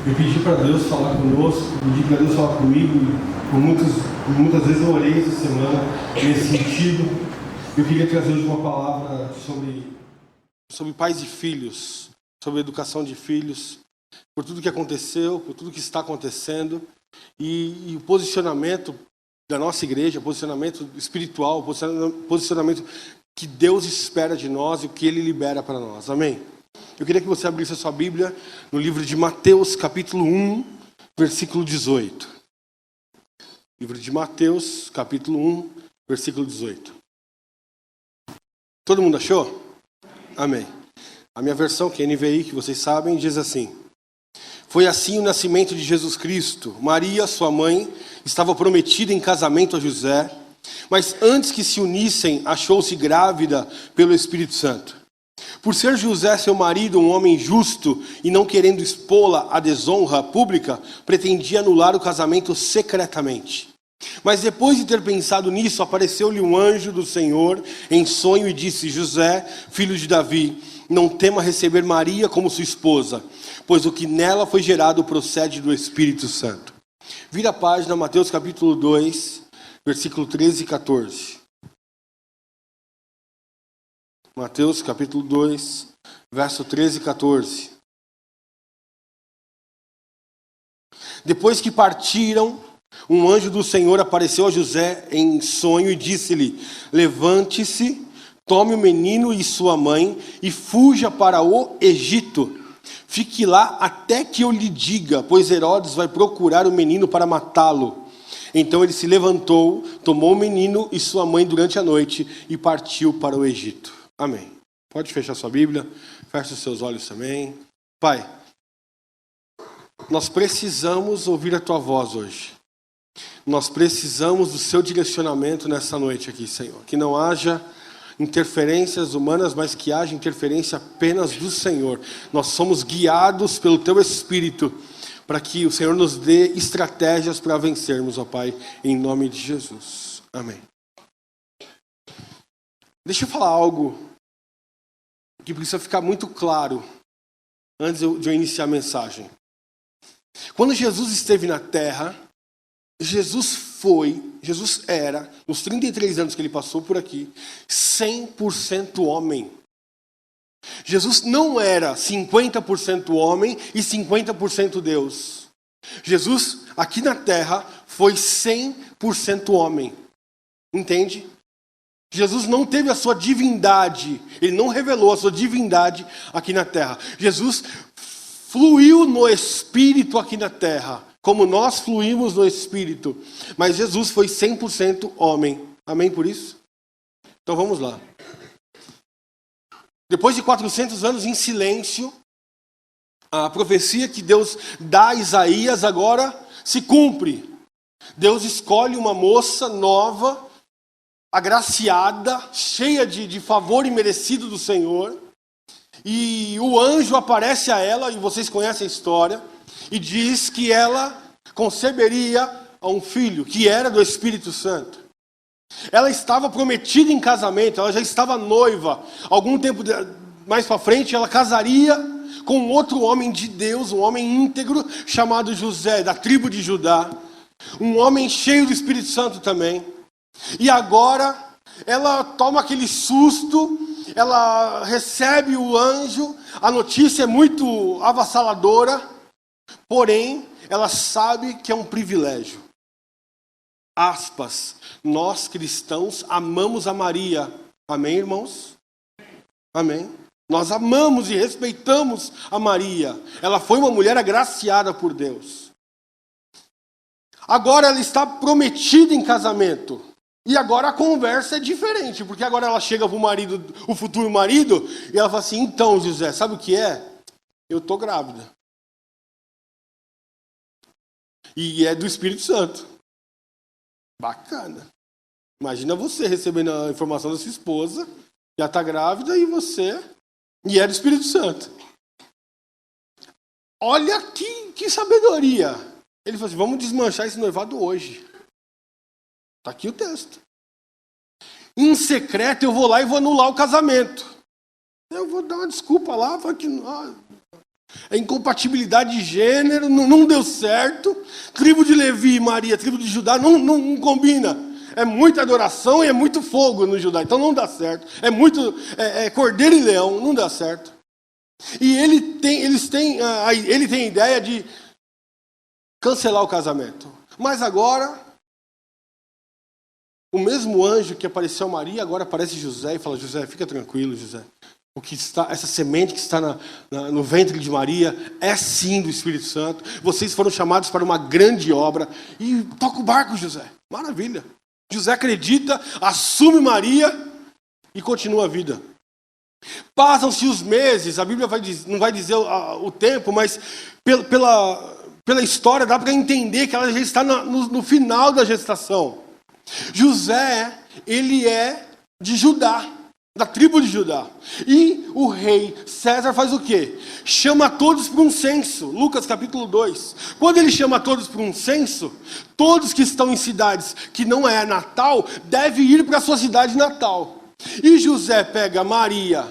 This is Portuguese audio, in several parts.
Eu pedi para Deus falar conosco, pedi para Deus falar comigo, muitas vezes eu orei essa semana nesse sentido. Eu queria trazer hoje uma palavra sobre pais e filhos, sobre educação de filhos, por tudo que aconteceu, por tudo que está acontecendo e o posicionamento da nossa igreja, posicionamento espiritual, posicionamento que Deus espera de nós e o que Ele libera para nós. Amém? Eu queria que você abrisse a sua Bíblia no livro de Mateus, capítulo 1, versículo 18. Livro de Mateus, capítulo 1, versículo 18. Todo mundo achou? Amém. A minha versão, que é NVI, que vocês sabem, diz assim: Foi assim o nascimento de Jesus Cristo. Maria, sua mãe, estava prometida em casamento a José, mas antes que se unissem, achou-se grávida pelo Espírito Santo. Por ser José, seu marido, um homem justo e não querendo expô-la à desonra pública, pretendia anular o casamento secretamente. Mas depois de ter pensado nisso, apareceu-lhe um anjo do Senhor em sonho e disse: José, filho de Davi, não tema receber Maria como sua esposa, pois o que nela foi gerado procede do Espírito Santo. Vira a página, Mateus capítulo 2, versículo 13 e 14. Mateus capítulo 2, verso 13 e 14. Depois que partiram, um anjo do Senhor apareceu a José em sonho e disse-lhe: Levante-se, tome o menino e sua mãe e fuja para o Egito. Fique lá até que eu lhe diga, pois Herodes vai procurar o menino para matá-lo. Então ele se levantou, tomou o menino e sua mãe durante a noite e partiu para o Egito. Amém. Pode fechar sua Bíblia, feche os seus olhos também. Pai, nós precisamos ouvir a Tua voz hoje. Nós precisamos do Seu direcionamento nessa noite aqui, Senhor. Que não haja interferências humanas, mas que haja interferência apenas do Senhor. Nós somos guiados pelo Teu Espírito para que o Senhor nos dê estratégias para vencermos, ó Pai, em nome de Jesus. Amém. Deixa eu falar algo que precisa ficar muito claro antes de eu iniciar a mensagem. Quando Jesus esteve na terra, Jesus era, nos 33 anos que ele passou por aqui, 100% homem. Jesus não era 50% homem e 50% Deus. Jesus, aqui na terra, foi 100% homem. Entende? Jesus não teve a sua divindade, ele não revelou a sua divindade aqui na terra. Jesus fluiu no Espírito aqui na terra, como nós fluímos no Espírito. Mas Jesus foi 100% homem. Amém por isso? Então vamos lá. Depois de 400 anos em silêncio, a profecia que Deus dá a Isaías agora se cumpre. Deus escolhe uma moça nova, agraciada, cheia de favor imerecido do Senhor. E o anjo aparece a ela, e vocês conhecem a história, e diz que ela conceberia a um filho, que era do Espírito Santo. Ela estava prometida em casamento, ela já estava noiva. Algum tempo mais para frente, ela casaria com outro homem de Deus, um homem íntegro, chamado José, da tribo de Judá. Um homem cheio do Espírito Santo também. E agora, ela toma aquele susto, ela recebe o anjo, a notícia é muito avassaladora, porém, ela sabe que é um privilégio. Aspas, nós cristãos amamos a Maria. Amém, irmãos? Amém. Nós amamos e respeitamos a Maria. Ela foi uma mulher agraciada por Deus. Agora ela está prometida em casamento. E agora a conversa é diferente, porque agora ela chega para o marido, o futuro marido, e ela fala assim: então, José, sabe o que é? Eu estou grávida. E é do Espírito Santo. Bacana. Imagina você recebendo a informação da sua esposa, já está grávida, e você, e é do Espírito Santo. Olha que sabedoria. Ele falou assim: vamos desmanchar esse noivado hoje. Está aqui o texto. Em secreto eu vou lá e vou anular o casamento. Eu vou dar uma desculpa lá, que É incompatibilidade de gênero, não deu certo. Tribo de Levi e Maria, tribo de Judá, não combina. É muita adoração e é muito fogo no Judá, então não dá certo. É muito cordeiro e leão, não dá certo. E ele tem a ideia de cancelar o casamento. Mas agora, o mesmo anjo que apareceu a Maria, agora aparece José e fala: José, fica tranquilo, José. Essa semente que está no ventre de Maria é sim do Espírito Santo. Vocês foram chamados para uma grande obra. E toca o barco, José. Maravilha. José acredita, assume Maria e continua a vida. Passam-se os meses, a Bíblia não vai dizer o tempo, mas pela história dá para entender que ela já está no final da gestação. José, ele é de Judá, da tribo de Judá. E o rei César faz o quê? Chama todos para um censo. Lucas capítulo 2. Quando ele chama todos para um censo, todos que estão em cidades que não é natal, devem ir para a sua cidade natal. E José pega Maria,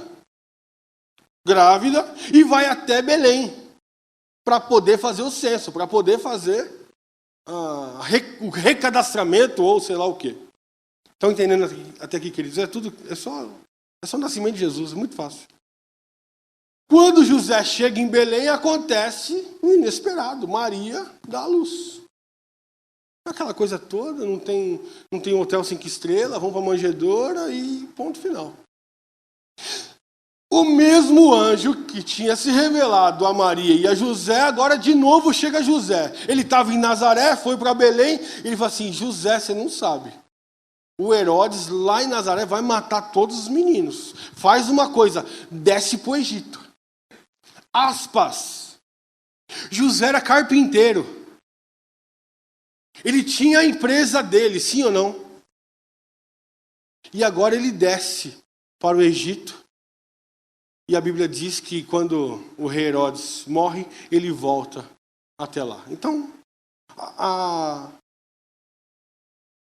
grávida, e vai até Belém, para poder fazer o censo, para poder fazer o recadastramento, ou sei lá o quê. Estão entendendo até aqui, queridos? É só o nascimento de Jesus, é muito fácil. Quando José chega em Belém, acontece o inesperado. Maria dá à luz. Aquela coisa toda, não tem hotel 5 estrelas, vão para a manjedoura e ponto final. O mesmo anjo que tinha se revelado a Maria e a José, agora de novo chega a José. Ele estava em Nazaré, foi para Belém, e ele fala assim: José, você não sabe. O Herodes lá em Nazaré vai matar todos os meninos. Faz uma coisa, desce para o Egito. Aspas. José era carpinteiro. Ele tinha a empresa dele, sim ou não? E agora ele desce para o Egito. E a Bíblia diz que quando o rei Herodes morre, ele volta até lá. Então,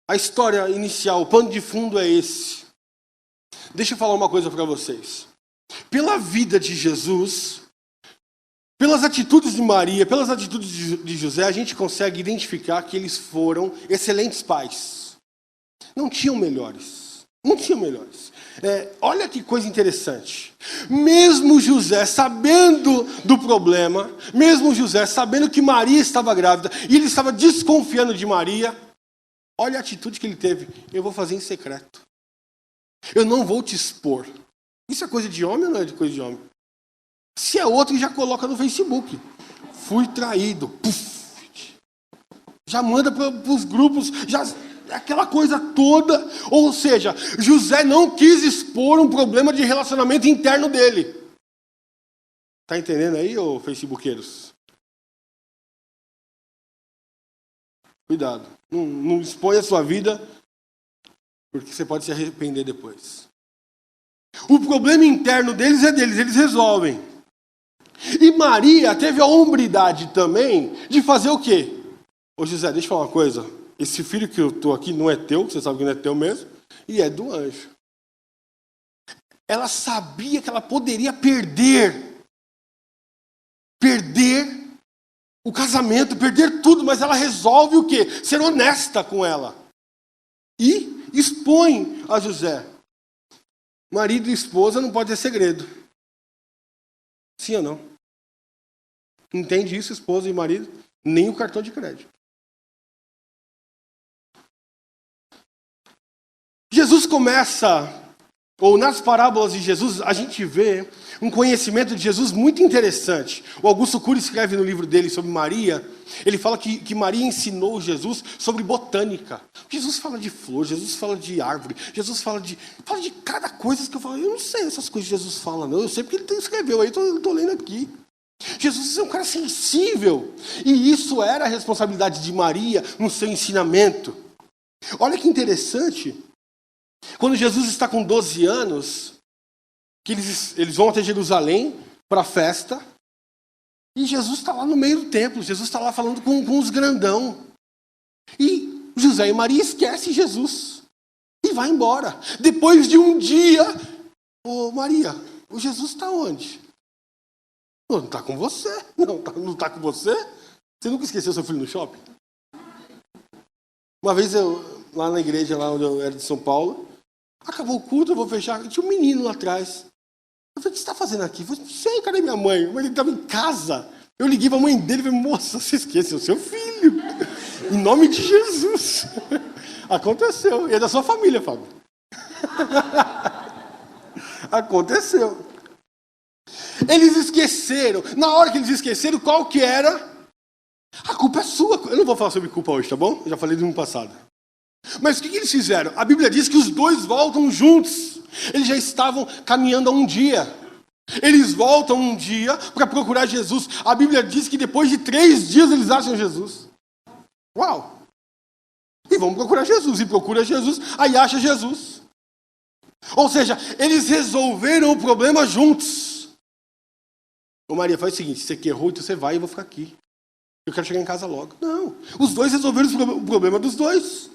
a história inicial, o pano de fundo é esse. Deixa eu falar uma coisa para vocês. Pela vida de Jesus, pelas atitudes de Maria, pelas atitudes de José, a gente consegue identificar que eles foram excelentes pais. Não tinham melhores. Não tinham melhores. Olha que coisa interessante. Mesmo José sabendo do problema, mesmo José sabendo que Maria estava grávida, e ele estava desconfiando de Maria, olha a atitude que ele teve: eu vou fazer em secreto. Eu não vou te expor. Isso é coisa de homem ou não é coisa de homem? Se é outro, já coloca no Facebook: fui traído. Puf. Já manda para os grupos, já... aquela coisa toda. Ou seja, José não quis expor um problema de relacionamento interno dele. Tá entendendo aí, ô facebookeiros? Cuidado. Não expõe a sua vida, porque você pode se arrepender depois. O problema interno deles é deles, eles resolvem. E Maria teve a hombridade também de fazer o quê? Ô José, deixa eu falar uma coisa. Esse filho que eu estou aqui não é teu, você sabe que não é teu mesmo, e é do anjo. Ela sabia que ela poderia perder o casamento, perder tudo, mas ela resolve o quê? Ser honesta com ela. E expõe a José. Marido e esposa não pode ter segredo. Sim ou não? Entende isso, esposa e marido? Nem o cartão de crédito. Jesus começa, ou nas parábolas de Jesus, a gente vê um conhecimento de Jesus muito interessante. O Augusto Cury escreve no livro dele sobre Maria, ele fala que Maria ensinou Jesus sobre botânica. Jesus fala de flor, Jesus fala de árvore, Jesus fala de cada coisa que eu falo. Eu não sei essas coisas que Jesus fala, não. Eu sei porque ele escreveu aí, estou lendo aqui. Jesus é um cara sensível. E isso era a responsabilidade de Maria no seu ensinamento. Olha que interessante. Quando Jesus está com 12 anos, que eles vão até Jerusalém para a festa, e Jesus está lá no meio do templo, Jesus está lá falando com os grandão. E José e Maria esquecem Jesus e vai embora. Depois de um dia, Maria, o Jesus está onde? Não está com você. Não está com você? Você nunca esqueceu seu filho no shopping? Uma vez lá na igreja, lá onde eu era de São Paulo, acabou o culto, eu vou fechar, tinha um menino lá atrás. Eu falei, o que você está fazendo aqui? Eu falei, não sei, cadê minha mãe? Mas ele estava em casa. Eu liguei para a mãe dele e falei, moça, você esqueceu seu filho. Em nome de Jesus. Aconteceu. E é da sua família, Fábio. Aconteceu. Eles esqueceram. Na hora que eles esqueceram, qual que era? A culpa é sua. Eu não vou falar sobre culpa hoje, tá bom? Eu já falei no ano passado. Mas o que eles fizeram? A Bíblia diz que os dois voltam juntos. Eles já estavam caminhando há um dia. Eles voltam um dia para procurar Jesus. A Bíblia diz que depois de 3 dias eles acham Jesus. Uau! E vão procurar Jesus. E procura Jesus, aí acha Jesus. Ou seja, eles resolveram o problema juntos. Ô Maria, faz o seguinte, você que errou, então você vai e eu vou ficar aqui. Eu quero chegar em casa logo. Não, os dois resolveram o problema dos dois.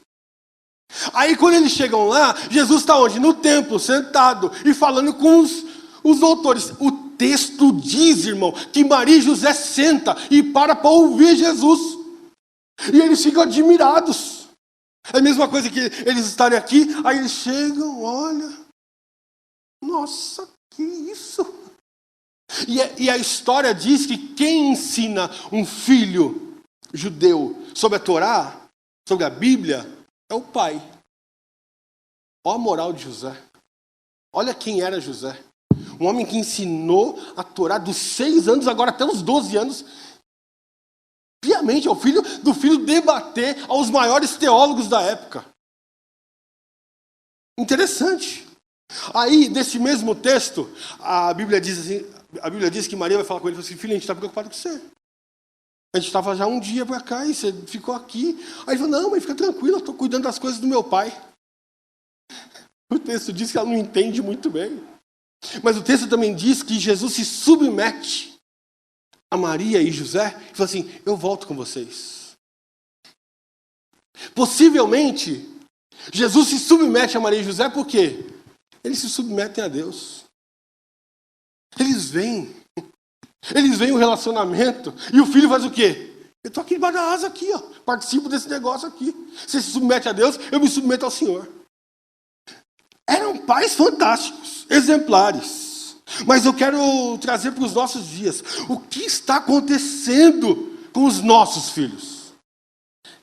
Aí quando eles chegam lá, Jesus está onde? No templo, sentado e falando com os doutores. O texto diz, irmão, que Maria e José sentam e para ouvir Jesus. E eles ficam admirados. É a mesma coisa que eles estarem aqui, aí eles chegam, olha, nossa, que isso? E a história diz que quem ensina um filho judeu sobre a Torá, sobre a Bíblia, é o pai. Olha a moral de José. Olha quem era José. Um homem que ensinou a Torá dos 6 anos, agora até os 12 anos, piamente ao filho do filho debater aos maiores teólogos da época. Interessante. Aí, nesse mesmo texto, a Bíblia diz que Maria vai falar com ele e fala assim, filho, a gente está preocupado com você. A gente estava já um dia para cá e você ficou aqui. Aí ele falou, não, mas fica tranquilo, eu estou cuidando das coisas do meu pai. O texto diz que ela não entende muito bem. Mas o texto também diz que Jesus se submete a Maria e José e fala assim, eu volto com vocês. Possivelmente, Jesus se submete a Maria e José por quê? Eles se submetem a Deus. Eles veem o relacionamento e o filho faz o quê? Eu estou aqui debaixo da asa aqui, ó, participo desse negócio aqui. Você se submete a Deus, eu me submeto ao Senhor. Eram pais fantásticos, exemplares. Mas eu quero trazer para os nossos dias. O que está acontecendo com os nossos filhos?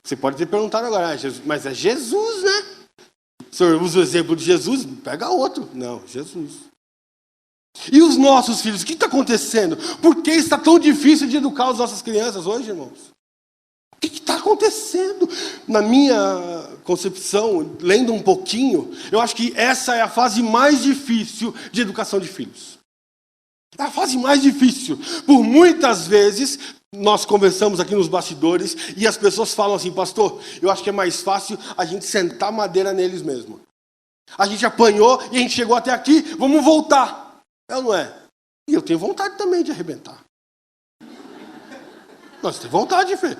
Você pode ter perguntado agora, mas é Jesus, né? O senhor usa o exemplo de Jesus, pega outro. Não, Jesus. E os nossos filhos, o que está acontecendo? Por que está tão difícil de educar as nossas crianças hoje, irmãos? O que está acontecendo? Na minha concepção, lendo um pouquinho, eu acho que essa é a fase mais difícil de educação de filhos. É a fase mais difícil. Por muitas vezes, nós conversamos aqui nos bastidores e as pessoas falam assim, pastor, eu acho que é mais fácil a gente sentar madeira neles mesmo. A gente apanhou e a gente chegou até aqui, vamos voltar. É ou não é? E eu tenho vontade também de arrebentar. Nós temos vontade, Fê.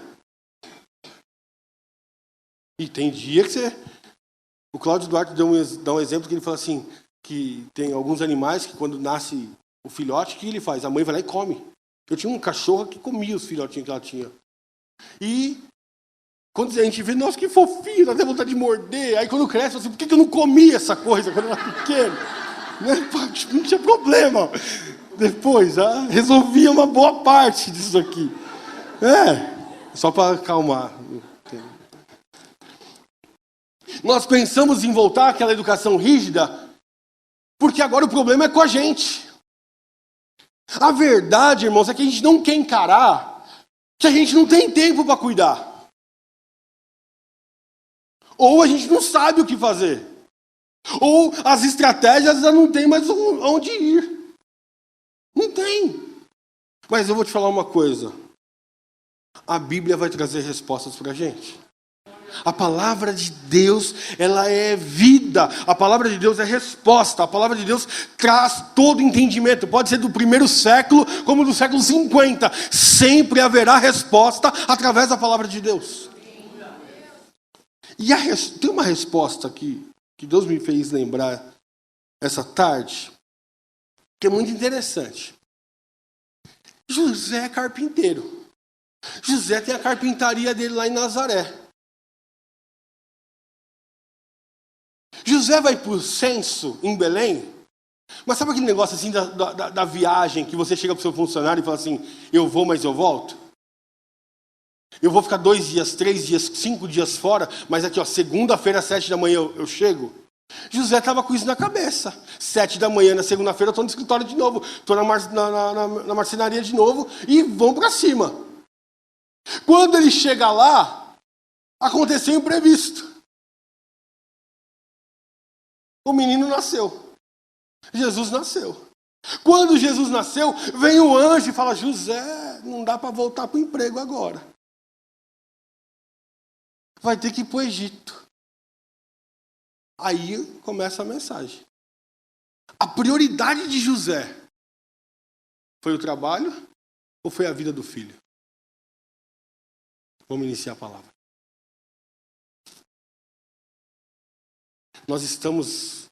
E tem dia que você... O Cláudio Duarte dá um exemplo que ele fala assim, que tem alguns animais que quando nasce o filhote, o que ele faz? A mãe vai lá e come. Eu tinha um cachorro que comia os filhotinhos que ela tinha. E quando a gente vê, nossa, que fofinho, dá até vontade de morder. Aí quando cresce, assim, por que eu não comia essa coisa quando eu era pequeno? Não tinha problema. Depois, resolvia uma boa parte disso aqui. Só para acalmar. Nós pensamos em voltar àquela educação rígida, porque agora o problema é com a gente. A verdade, irmãos, é que a gente não quer encarar que a gente não tem tempo para cuidar. Ou a gente não sabe o que fazer. Ou as estratégias já não tem mais onde ir. Não tem. Mas eu vou te falar uma coisa. A Bíblia vai trazer respostas para a gente. A palavra de Deus, ela é vida. A palavra de Deus é resposta. A palavra de Deus traz todo entendimento. Pode ser do primeiro século, como do século 50. Sempre haverá resposta através da palavra de Deus. E tem uma resposta aqui, que Deus me fez lembrar essa tarde, que é muito interessante. José é carpinteiro. José tem a carpintaria dele lá em Nazaré. José vai para o censo em Belém. Mas sabe aquele negócio assim da viagem que você chega para o seu funcionário e fala assim, eu vou, mas eu volto? Eu vou ficar 2 dias, 3 dias, 5 dias fora, mas aqui, ó, segunda-feira, 7 da manhã eu chego. José estava com isso na cabeça. 7 da manhã, na segunda-feira, eu estou no escritório de novo. Estou na marcenaria de novo e vão para cima. Quando ele chega lá, aconteceu o imprevisto. O menino nasceu. Jesus nasceu. Quando Jesus nasceu, vem o anjo e fala, José, não dá para voltar para o emprego agora. Vai ter que ir para o Egito. Aí começa a mensagem. A prioridade de José foi o trabalho ou foi a vida do filho? Vamos iniciar a palavra. Nós estamos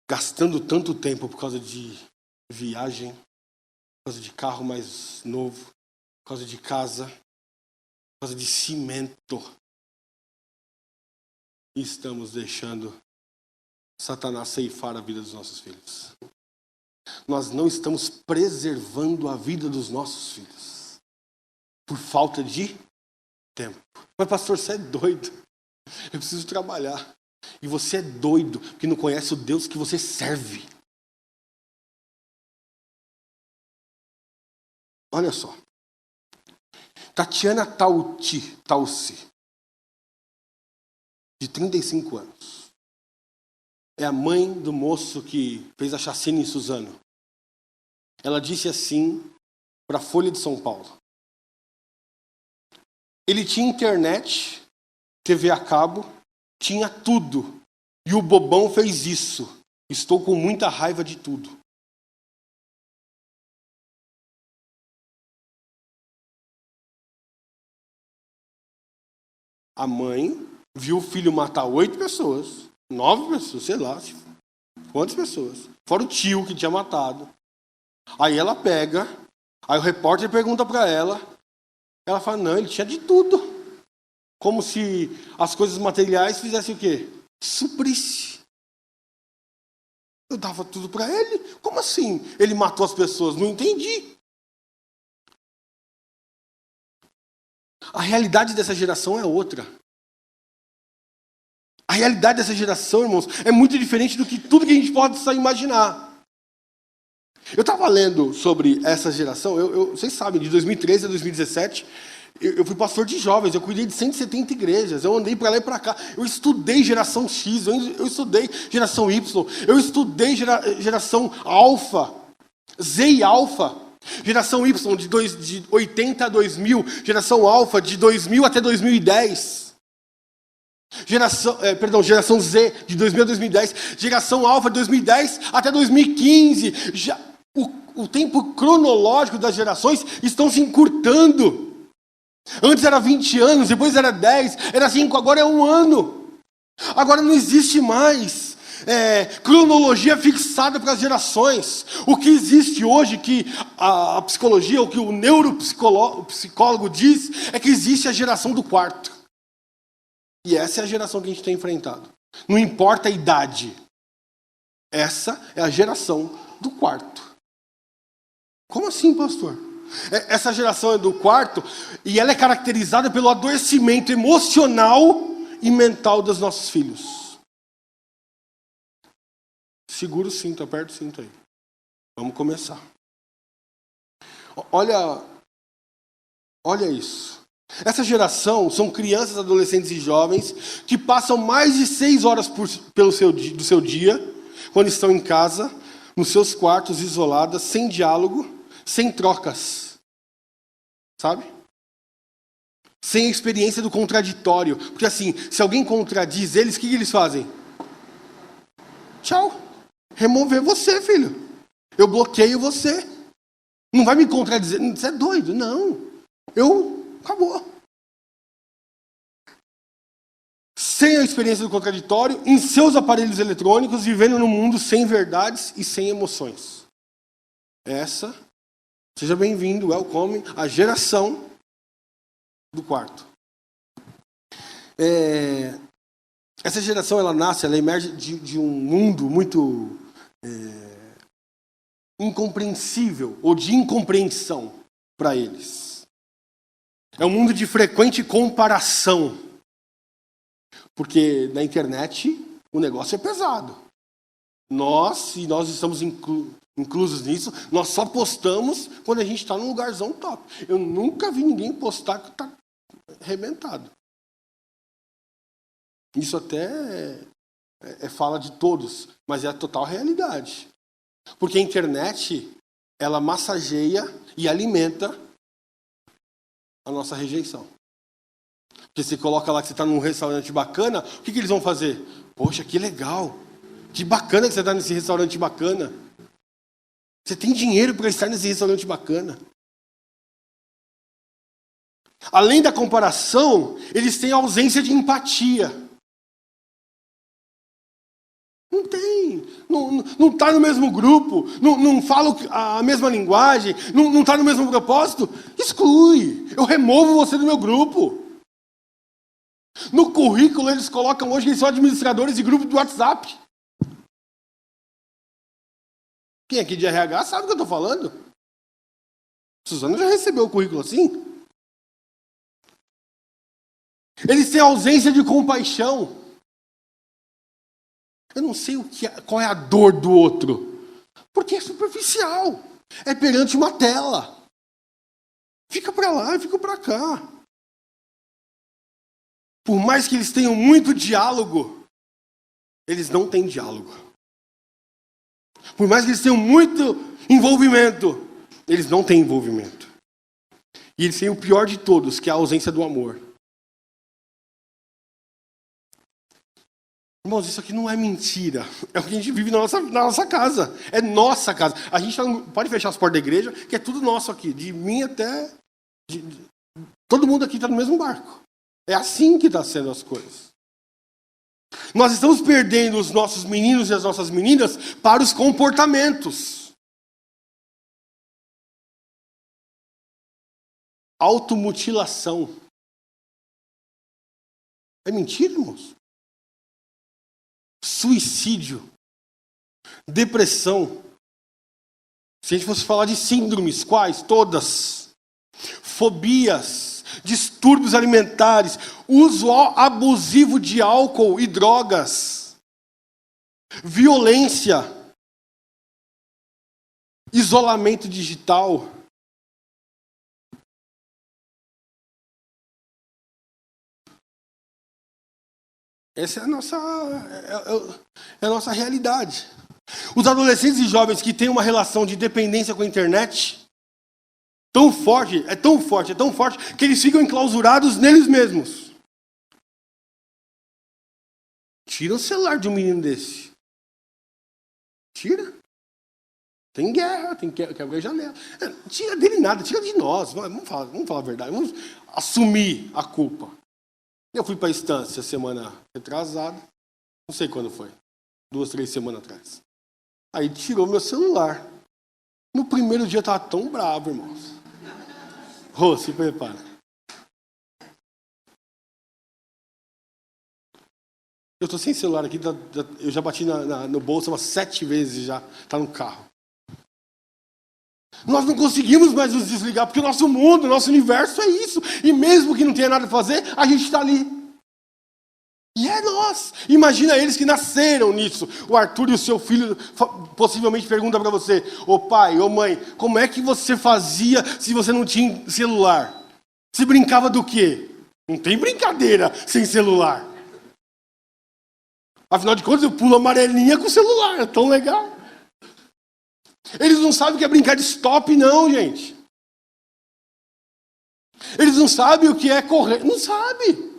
gastando tanto tempo por causa de viagem, por causa de carro mais novo, por causa de casa, por causa de cimento. E estamos deixando Satanás ceifar a vida dos nossos filhos. Nós não estamos preservando a vida dos nossos filhos por falta de tempo. Mas pastor, você é doido. Eu preciso trabalhar. E você é doido porque não conhece o Deus que você serve. Olha só. Tatiana Tauci, de 35 anos. É a mãe do moço que fez a chacina em Suzano. Ela disse assim para a Folha de São Paulo. Ele tinha internet, TV a cabo, tinha tudo. E o bobão fez isso. Estou com muita raiva de tudo. A mãe viu o filho matar 8 pessoas, 9 pessoas, sei lá, quantas pessoas. Fora o tio que tinha matado. Aí ela pega, aí o repórter pergunta para ela, ela fala, não, ele tinha de tudo. Como se as coisas materiais fizessem o quê? Suprisse. Eu dava tudo para ele? Como assim? Ele matou as pessoas? Não entendi. A realidade dessa geração é outra. A realidade dessa geração, irmãos, é muito diferente do que tudo que a gente pode imaginar. Eu estava lendo sobre essa geração, vocês sabem, de 2013 a 2017, eu fui pastor de jovens, eu cuidei de 170 igrejas, eu andei para lá e para cá, eu estudei geração X, eu estudei geração Y, eu estudei geração Alfa, Z e Alfa, geração Y de 80 a 2000, geração Alfa de 2000 até 2010. Geração Z, de 2000 a 2010. Geração Alfa, de 2010 até 2015. O tempo cronológico das gerações estão se encurtando. Antes era 20 anos, depois era 10, era 5, agora é 1 ano. Agora não existe mais cronologia fixada para as gerações. O que existe hoje, que a psicologia, o que o neuropsicólogo diz, é que existe a geração do quarto. E essa é a geração que a gente tem enfrentado. Não importa a idade. Essa é a geração do quarto. Como assim, pastor? Essa geração é do quarto e ela é caracterizada pelo adoecimento emocional e mental dos nossos filhos. Segura o cinto, aperta o cinto aí. Vamos começar. Olha isso. Essa geração são crianças, adolescentes e jovens que passam mais de 6 horas do seu dia, quando estão em casa, nos seus quartos, isoladas, sem diálogo, sem trocas. Sabe? Sem a experiência do contraditório. Porque assim, se alguém contradiz eles, o que eles fazem? Tchau. Remover você, filho. Eu bloqueio você. Não vai me contradizer. Você é doido? Não. Acabou. Sem a experiência do contraditório, em seus aparelhos eletrônicos, vivendo num mundo sem verdades e sem emoções. Essa Seja bem-vindo, welcome, a geração do quarto. Essa geração, ela nasce, ela emerge de um mundo muito incompreensível, ou de incompreensão para eles. É um mundo de frequente comparação. Porque na internet o negócio é pesado. Se nós estamos inclusos nisso, nós só postamos quando a gente está num lugarzão top. Eu nunca vi ninguém postar que está arrebentado. Isso até fala de todos, mas é a total realidade. Porque a internet, ela massageia e alimenta a nossa rejeição. Porque você coloca lá que você está num restaurante bacana, o que eles vão fazer? Poxa, que legal. Que bacana que você está nesse restaurante bacana. Você tem dinheiro para estar nesse restaurante bacana. Além da comparação, eles têm ausência de empatia. Não tem. Não está no mesmo grupo. Não fala a mesma linguagem. Não está no mesmo propósito. Exclui. Eu removo você do meu grupo. No currículo, eles colocam hoje que eles são administradores de grupo do WhatsApp. Quem aqui de RH sabe o que eu estou falando? Suzana já recebeu o currículo assim? Eles têm ausência de compaixão. Eu não sei qual é a dor do outro. Porque é superficial. É perante uma tela. Fica para lá, fica para cá. Por mais que eles tenham muito diálogo, eles não têm diálogo. Por mais que eles tenham muito envolvimento, eles não têm envolvimento. E eles têm o pior de todos, que é a ausência do amor. Irmãos, isso aqui não é mentira. É o que a gente vive na nossa casa. É nossa casa. A gente pode fechar as portas da igreja, que é tudo nosso aqui. De mim até... todo mundo aqui está no mesmo barco. É assim que está sendo as coisas. Nós estamos perdendo os nossos meninos e as nossas meninas para os comportamentos. Automutilação. É mentira, irmãos? Suicídio. Depressão. Se a gente fosse falar de síndromes, quais? Todas. Fobias. Distúrbios alimentares, uso abusivo de álcool e drogas, violência, isolamento digital. Essa é a nossa realidade. Os adolescentes e jovens que têm uma relação de dependência com a internet, tão forte, que eles ficam enclausurados neles mesmos. Tira o celular de um menino desse. Tira. Tem guerra, tem que abrir a janela. Tira dele nada, tira de nós. Vamos falar a verdade, vamos assumir a culpa. Eu fui para a Estância semana retrasada, não sei quando foi, 2, 3 semanas atrás. Aí tirou meu celular. No primeiro dia eu estava tão bravo, irmãos. Rô, se prepara. Eu estou sem celular aqui, eu já bati no bolso umas 7 vezes já, está no carro. Nós não conseguimos mais nos desligar, porque o nosso mundo, o nosso universo é isso. E mesmo que não tenha nada a fazer, a gente está ali. E é nós. Imagina eles que nasceram nisso. O Arthur e o seu filho possivelmente perguntam para você: ô pai, ô mãe, como é que você fazia se você não tinha celular? Você brincava do quê? Não tem brincadeira sem celular. Afinal de contas, eu pulo amarelinha com o celular. É tão legal. Eles não sabem o que é brincar de stop, não, gente. Eles não sabem o que é correr. Não sabem.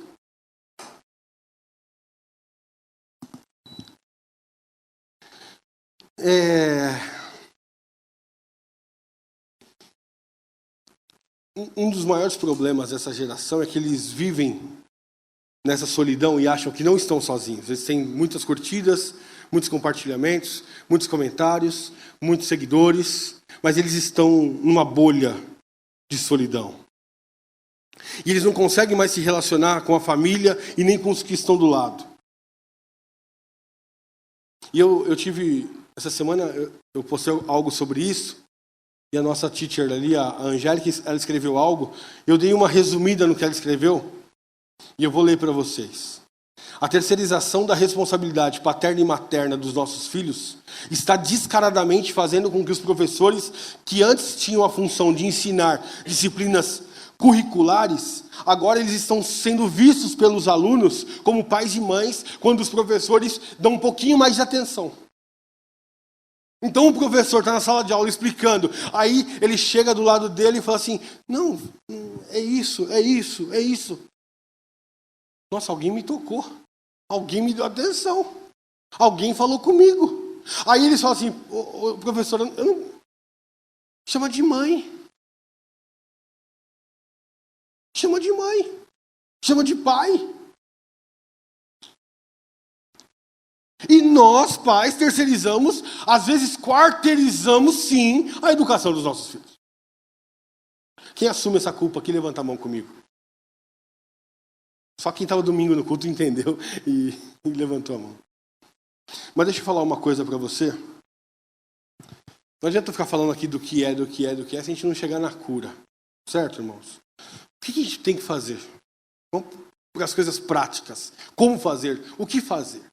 Um dos maiores problemas dessa geração é que eles vivem nessa solidão e acham que não estão sozinhos. Eles têm muitas curtidas, muitos compartilhamentos, muitos comentários, muitos seguidores, mas eles estão numa bolha de solidão. E eles não conseguem mais se relacionar com a família e nem com os que estão do lado. E eu tive, essa semana, eu postei algo sobre isso, e a nossa teacher ali, a Angélica, ela escreveu algo, eu dei uma resumida no que ela escreveu, e eu vou ler para vocês. A terceirização da responsabilidade paterna e materna dos nossos filhos está descaradamente fazendo com que os professores, que antes tinham a função de ensinar disciplinas curriculares, agora eles estão sendo vistos pelos alunos como pais e mães, quando os professores dão um pouquinho mais de atenção. Então o professor está na sala de aula explicando, aí ele chega do lado dele e fala assim, não, é isso, é isso, é isso. Nossa, alguém me tocou, alguém me deu atenção, alguém falou comigo. Aí eles falam assim, o professor, eu não... chama de mãe. Chama de mãe, chama de pai. E nós, pais, terceirizamos, às vezes quarteirizamos, sim, a educação dos nossos filhos. Quem assume essa culpa aqui, levanta a mão comigo. Só quem estava domingo no culto entendeu e levantou a mão. Mas deixa eu falar uma coisa para você. Não adianta ficar falando aqui do que é, se a gente não chegar na cura. Certo, irmãos? O que a gente tem que fazer? Vamos para as coisas práticas. Como fazer? O que fazer?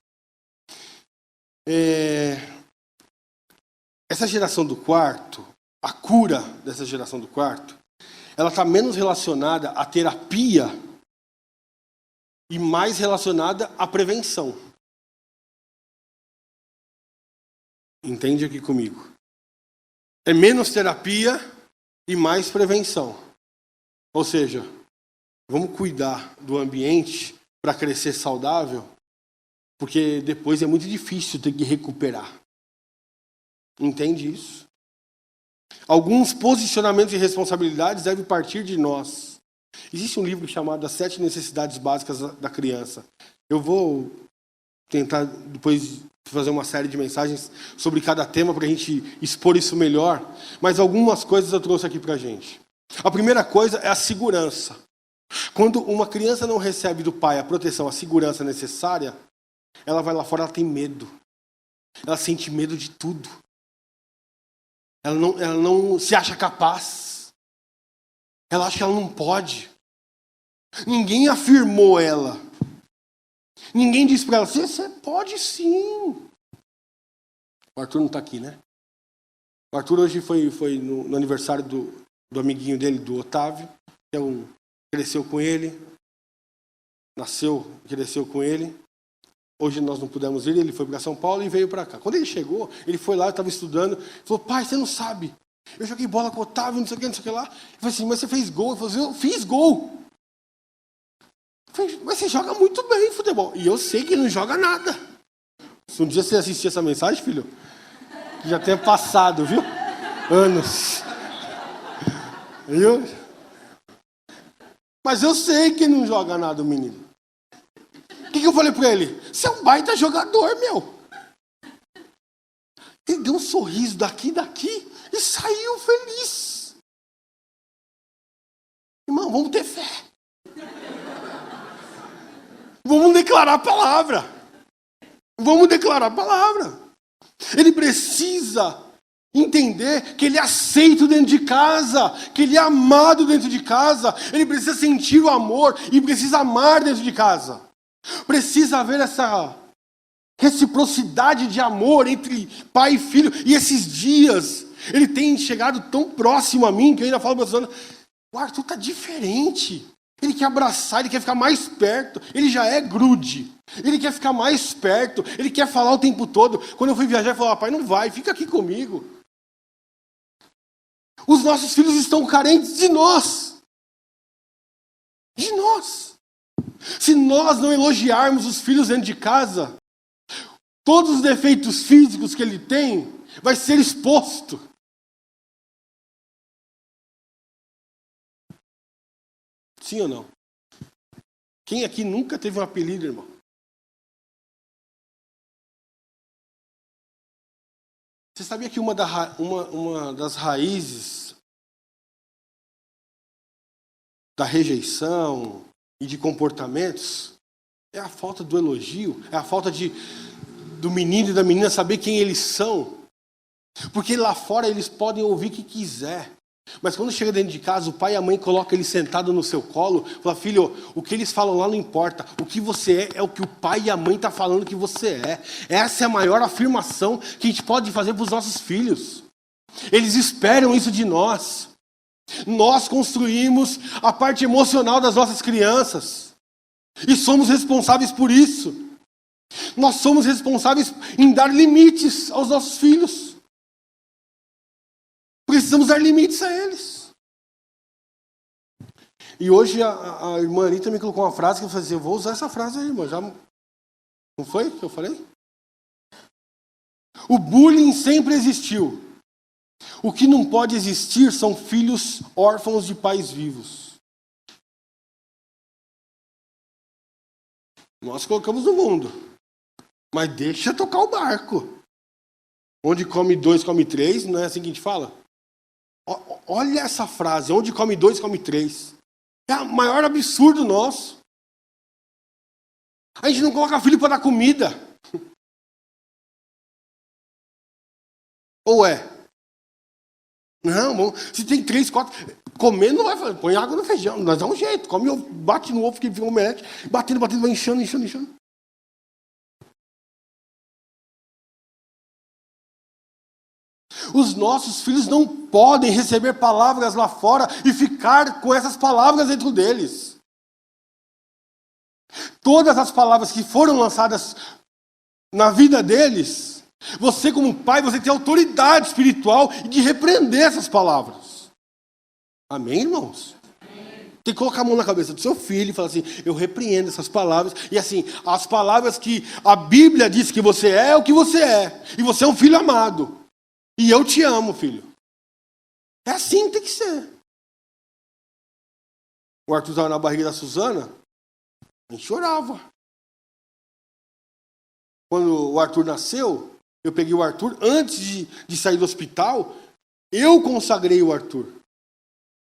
Essa geração do quarto, a cura dessa geração do quarto, ela está menos relacionada à terapia e mais relacionada à prevenção. Entende aqui comigo? É menos terapia e mais prevenção. Ou seja, vamos cuidar do ambiente para crescer saudável, porque depois é muito difícil ter que recuperar. Entende isso? Alguns posicionamentos e responsabilidades devem partir de nós. Existe um livro chamado As 7 Necessidades Básicas da Criança. Eu vou tentar depois fazer uma série de mensagens sobre cada tema para a gente expor isso melhor, mas algumas coisas eu trouxe aqui para a gente. A primeira coisa é a segurança. Quando uma criança não recebe do pai a proteção, a segurança necessária, ela vai lá fora, ela tem medo. Ela sente medo de tudo. Ela não se acha capaz. Ela acha que ela não pode. Ninguém afirmou ela. Ninguém disse para ela, você pode sim. O Arthur não está aqui, né? O Arthur hoje foi no aniversário do amiguinho dele, do Otávio, que cresceu com ele, cresceu com ele. Hoje nós não pudemos ir, ele foi para São Paulo e veio para cá. Quando ele chegou, ele foi lá, eu estava estudando, falou, pai, você não sabe, eu joguei bola com o Otávio, não sei o que lá. Eu falei assim, mas você fez gol? Ele falou assim, eu fiz gol. Eu falei, mas você joga muito bem futebol. E eu sei que ele não joga nada. Se um dia você assistir essa mensagem, filho, que já tenha passado, viu? Anos. Viu? Mas eu sei que não joga nada o menino. O que eu falei para ele? Você é um baita jogador, meu. Ele deu um sorriso daqui e saiu feliz. Irmão, vamos ter fé. Vamos declarar a palavra. Vamos declarar a palavra. Ele precisa entender que ele é aceito dentro de casa, que ele é amado dentro de casa. Ele precisa sentir o amor e precisa amar dentro de casa. Precisa haver essa reciprocidade de amor entre pai e filho. E esses dias, ele tem chegado tão próximo a mim, que eu ainda falo para você, o Arthur está diferente. Ele quer abraçar, ele quer ficar mais perto. Ele já é grude. Ele quer ficar mais perto. Ele quer falar o tempo todo. Quando eu fui viajar, ele falou, pai, não vai, fica aqui comigo. Os nossos filhos estão carentes de nós. De nós. Se nós não elogiarmos os filhos dentro de casa, todos os defeitos físicos que ele tem vai ser exposto. Sim ou não? Quem aqui nunca teve um apelido, irmão? Você sabia que uma das raízes da rejeição e de comportamentos é a falta do elogio, é a falta do menino e da menina saber quem eles são? Porque lá fora eles podem ouvir o que quiser. Mas quando chega dentro de casa, o pai e a mãe colocam ele sentado no seu colo, fala: filho, o que eles falam lá não importa. O que você é o que o pai e a mãe estão falando que você é. Essa é a maior afirmação que a gente pode fazer para os nossos filhos. Eles esperam isso de nós. Nós construímos a parte emocional das nossas crianças. E somos responsáveis por isso. Nós somos responsáveis em dar limites aos nossos filhos. Precisamos dar limites a eles. E hoje a irmã Anitta me colocou uma frase que eu falei assim: eu vou usar essa frase aí, irmã. Já... Não foi que eu falei? O bullying sempre existiu. O que não pode existir são filhos órfãos de pais vivos. Nós colocamos no mundo. Mas deixa tocar o barco. Onde come dois, come três, não é assim que a gente fala? Olha essa frase, onde come dois, come três. É o maior absurdo nosso. A gente não coloca filho para dar comida. Ou é? Não, bom, se tem 3, 4... Comer não vai fazer. Põe água no feijão, nós dá um jeito. Come ovo, bate no ovo que fica um omelete. Batendo, vai inchando. Os nossos filhos não podem receber palavras lá fora e ficar com essas palavras dentro deles. Todas as palavras que foram lançadas na vida deles, você como pai, você tem autoridade espiritual de repreender essas palavras. Amém, irmãos? Tem que colocar a mão na cabeça do seu filho e falar assim: eu repreendo essas palavras. E assim, as palavras que a Bíblia diz que você é o que você é. E você é um filho amado. E eu te amo, filho. É assim que tem que ser. O Arthur estava na barriga da Suzana, a gente chorava. Quando o Arthur nasceu, eu peguei o Arthur, antes de sair do hospital, eu consagrei o Arthur.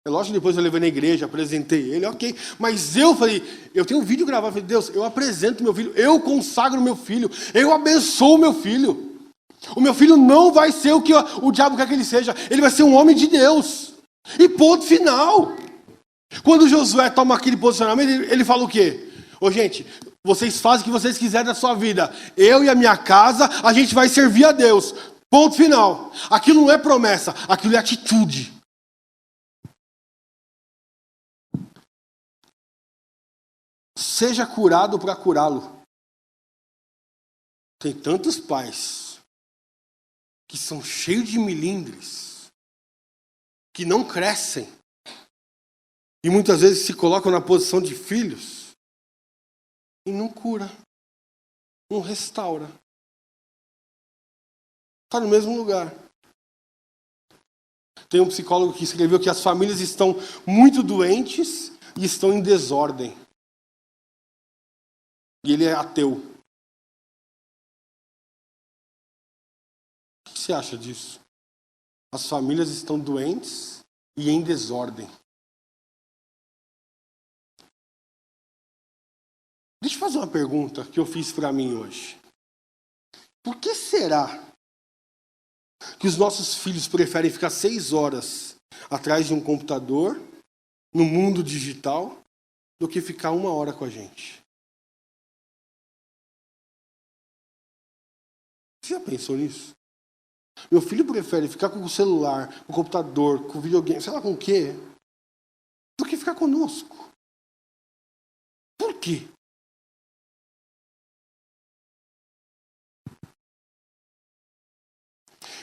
É lógico que depois eu levei na igreja, apresentei ele, ok. Mas eu falei, eu tenho um vídeo gravado, falei: Deus, eu apresento meu filho, eu consagro meu filho, eu abençoo meu filho. O meu filho não vai ser o que o diabo quer que ele seja. Ele vai ser um homem de Deus. E ponto final. Quando Josué toma aquele posicionamento, ele fala o quê? Ô, gente, vocês fazem o que vocês quiserem da sua vida. Eu e a minha casa, a gente vai servir a Deus. Ponto final. Aquilo não é promessa, aquilo é atitude. Seja curado para curá-lo. Tem tantos pais que são cheios de milindres, que não crescem, e muitas vezes se colocam na posição de filhos, e não cura, não restaura. Está no mesmo lugar. Tem um psicólogo que escreveu que as famílias estão muito doentes e estão em desordem. E ele é ateu. O que você acha disso? As famílias estão doentes e em desordem. Deixa eu fazer uma pergunta que eu fiz para mim hoje. Por que será que os nossos filhos preferem ficar 6 horas atrás de um computador, no mundo digital, do que ficar 1 hora com a gente? Você já pensou nisso? Meu filho prefere ficar com o celular, com o computador, com o videogame, sei lá com o quê, do que ficar conosco. Por quê?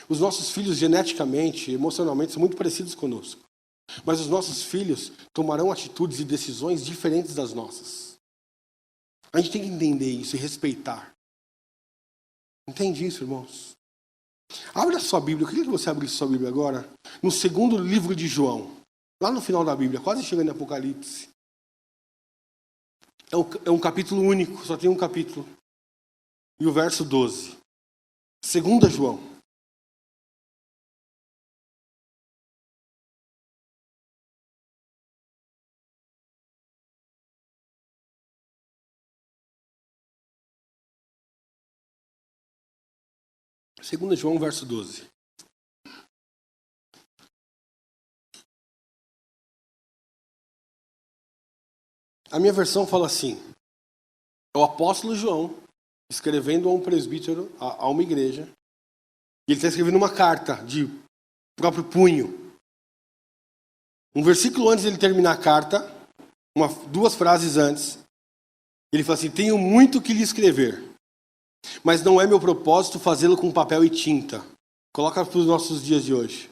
Os nossos filhos, geneticamente, emocionalmente, são muito parecidos conosco. Mas os nossos filhos tomarão atitudes e decisões diferentes das nossas. A gente tem que entender isso e respeitar. Entende isso, irmãos? Abre a sua Bíblia. Eu queria que você abrisse a sua Bíblia agora, no 2º livro de João. Lá no final da Bíblia, quase chegando em Apocalipse. É um capítulo único, só tem um capítulo. E o verso 12. 2 João. 2 João, verso 12. A minha versão fala assim: é o apóstolo João escrevendo a um presbítero, a uma igreja, e ele está escrevendo uma carta de próprio punho. Um versículo antes de ele terminar a carta, duas frases antes, ele fala assim: tenho muito que lhe escrever, mas não é meu propósito fazê-lo com papel e tinta. Coloca para os nossos dias de hoje.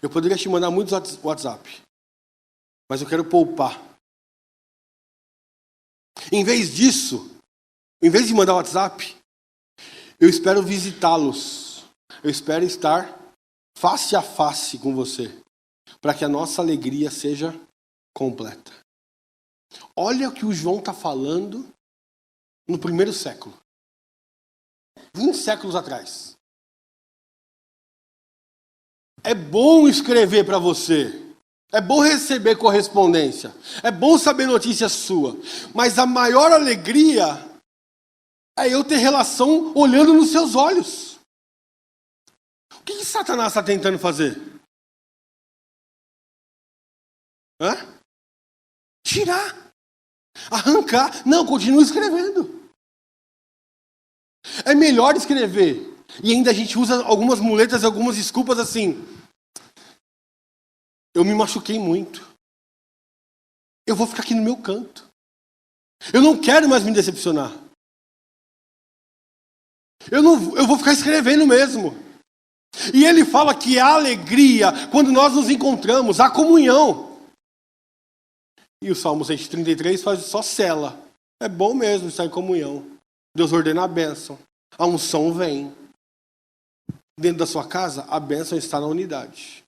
Eu poderia te mandar muitos WhatsApp, mas eu quero poupar. Em vez disso, em vez de mandar WhatsApp, eu espero visitá-los. Eu espero estar face a face com você, para que a nossa alegria seja completa. Olha o que o João está falando no primeiro século. 20 séculos atrás. É bom escrever para você. É bom receber correspondência. É bom saber notícia sua. Mas a maior alegria é eu ter relação olhando nos seus olhos. O que Satanás está tentando fazer? Tirar. Arrancar. Não, continua escrevendo. É melhor escrever. E ainda a gente usa algumas muletas, algumas desculpas assim. Eu me machuquei muito. Eu vou ficar aqui no meu canto. Eu não quero mais me decepcionar. Eu vou ficar escrevendo mesmo. E ele fala que a alegria, quando nós nos encontramos, a comunhão. E o Salmo 133 faz só cela. É bom mesmo estar em comunhão. Deus ordena a bênção. A unção vem. Dentro da sua casa, a bênção está na unidade.